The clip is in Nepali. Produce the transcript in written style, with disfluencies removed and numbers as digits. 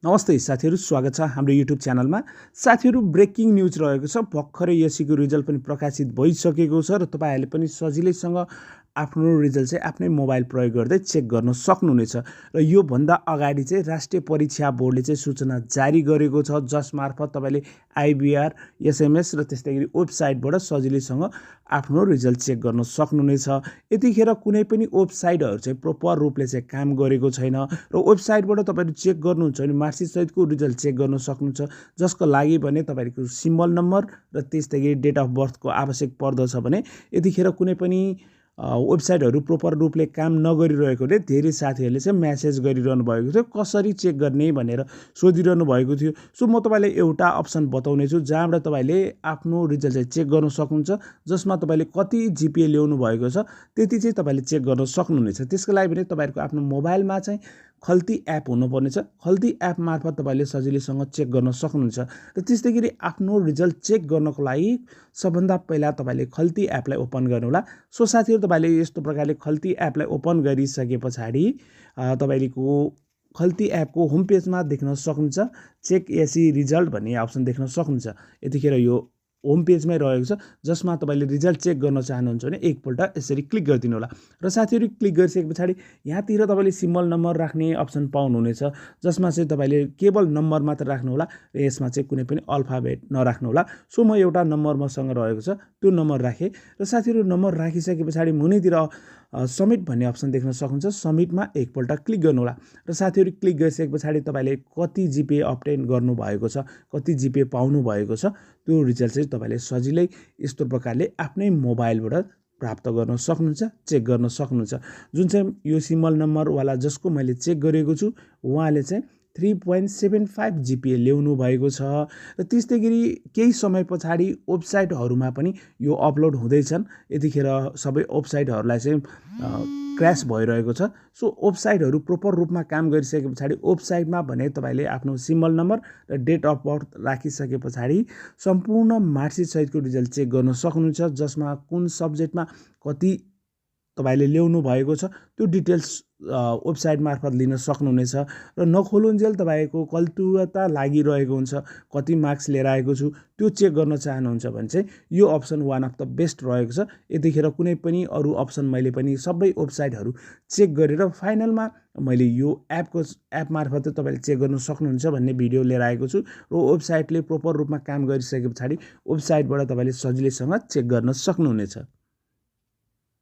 नमस्ते साथीहरू, स्वागत छ हाम्रो युट्युब च्यानलमा। साथीहरू, ब्रेकिङ न्युज रहेको छ। भर्खरै एससीको रिजल्ट पनि प्रकाशित भइसकेको छ र तपाईँहरूले पनि सजिलैसँग आफ्नो रिजल्ट चाहिँ आफ्नै मोबाइल प्रयोग गर्दै चेक गर्न सक्नुहुनेछ। र योभन्दा अगाडि चाहिँ राष्ट्रिय परीक्षा बोर्डले चाहिँ सूचना जारी गरेको छ, जसमार्फत तपाईँले आइबिआर, एसएमएस र त्यस्तै गरी वेबसाइटबाट सजिलैसँग आफ्नो रिजल्ट चेक गर्न सक्नुहुनेछ। यतिखेर कुनै पनि वेबसाइटहरू चाहिँ प्रोपर रूपले चाहिँ काम गरेको छैन र वेबसाइटबाट तपाईँहरू चेक गर्नुहुन्छ भने मार्कसिटसहितको रिजल्ट चेक गर्न सक्नुहुन्छ, जसको लागि भने तपाईँको सिम्बल नम्बर र त्यस्तै गरी डेट अफ बर्थको आवश्यक पर्दछ। भने यतिखेर कुनै पनि वेबसाइटहरू प्रोपर रूपले काम नगरिरहेकोले धेरै साथीहरूले चाहिँ म्यासेज गरिरहनु भएको थियो, कसरी चेक गर्ने भनेर सोधिरहनु भएको थियो। सो म तपाईँलाई एउटा अप्सन बताउने छु जहाँबाट तपाईँले आफ्नो रिजल्ट चाहिँ चेक गर्न सक्नुहुन्छ, जसमा तपाईँले कति जिपिए ल्याउनु भएको छ त्यति चाहिँ तपाईँले चेक गर्न सक्नुहुनेछ। त्यसको लागि भने तपाईँहरूको आफ्नो मोबाइलमा चाहिँ खल्ती एप हुनुपर्नेछ। खल्ती एप मार्फत तपाईँले सजिलैसँग चेक गर्न सक्नुहुन्छ। र त्यस्तै गरी आफ्नो रिजल्ट चेक गर्नको लागि सबभन्दा पहिला तपाईँले खल्ती एपलाई ओपन गर्नुहोला। सो साथीहरू, तपाईँले यस्तो प्रकारले खल्ती एपलाई ओपन गरिसके पछाडि तपाईँको खल्ती एपको होम पेजमा देख्न सक्नुहुन्छ चेक एसी रिजल्ट भन्ने अप्सन देख्न सक्नुहुन्छ। यतिखेर यो होम पेजमै रहेको छ, जसमा तपाईँले रिजल्ट चेक गर्न चाहनुहुन्छ भने एकपल्ट यसरी क्लिक गरिदिनु होला। र साथीहरू, क्लिक गरिसके पछाडि यहाँतिर तपाईँले सिम्बल नम्बर राख्ने अप्सन पाउनुहुनेछ, जसमा चाहिँ तपाईँले केवल नम्बर मात्र राख्नुहोला र यसमा चाहिँ कुनै पनि अल्फाबेट नराख्नुहोला। सो म एउटा नम्बर मसँग रहेको छ, त्यो नम्बर राखेँ। र साथीहरू, नम्बर राखिसके पछाडि मुनितिर सब्मिट भन्ने अप्सन देख्न सक्नुहुन्छ। सब्मिटमा एकपल्ट क्लिक गर्नुहोला। र साथीहरू, क्लिक गरिसके पछाडि तपाईँले कति जिपिए अब्टेन गर्नुभएको छ, कति जिपिए पाउनु भएको छ, त्यो रिजल्ट चाहिँ तपाईँले सजिलै यस्तो प्रकारले आफ्नै मोबाइलबाट प्राप्त गर्न सक्नुहुन्छ, चेक गर्न सक्नुहुन्छ। जुन चाहिँ यो सिम्बल नम्बरवाला जसको मैले चेक गरेको छु, उहाँले चाहिँ 3.75 जिपिए ल्याउनु भएको छ। र त्यस्तै गरी केही समय पछाडि वेबसाइटहरूमा पनि यो अपलोड हुँदैछन्। यतिखेर सबै वेबसाइटहरूलाई चाहिँ क्र्यास भइरहेको छ। सो वेबसाइटहरू प्रोपर रूपमा काम गरिसके पछाडि वेबसाइटमा भने तपाईँले आफ्नो सिम्बल नम्बर र डेट अफ बर्थ राखिसके पछाडि सम्पूर्ण मार्कसिट सहितको रिजल्ट चेक गर्न सक्नुहुन्छ, जसमा कुन सब्जेक्टमा कति तपाईँले ल्याउनु भएको छ त्यो डिटेल्स वेबसाइट मार्फत लिन सक्नुहुनेछ। र नखोलुन्जेल तपाईँको कल्तुता लागिरहेको हुन्छ, कति मार्क्स लिएर आएको छु त्यो चेक गर्न चाहनुहुन्छ भने चाहिँ यो option one of the best रहेको छ। यतिखेर कुनै पनि अरू अप्सन मैले पनि सबै वेबसाइटहरू चेक गरेर फाइनलमा मैले यो एप मार्फत तपाईँले चेक गर्न सक्नुहुन्छ भन्ने भिडियो लिएर आएको छु। र वेबसाइटले प्रोपर रूपमा काम गरिसके पछाडि वेबसाइटबाट तपाईँले सजिलैसँग चेक गर्न सक्नुहुनेछ।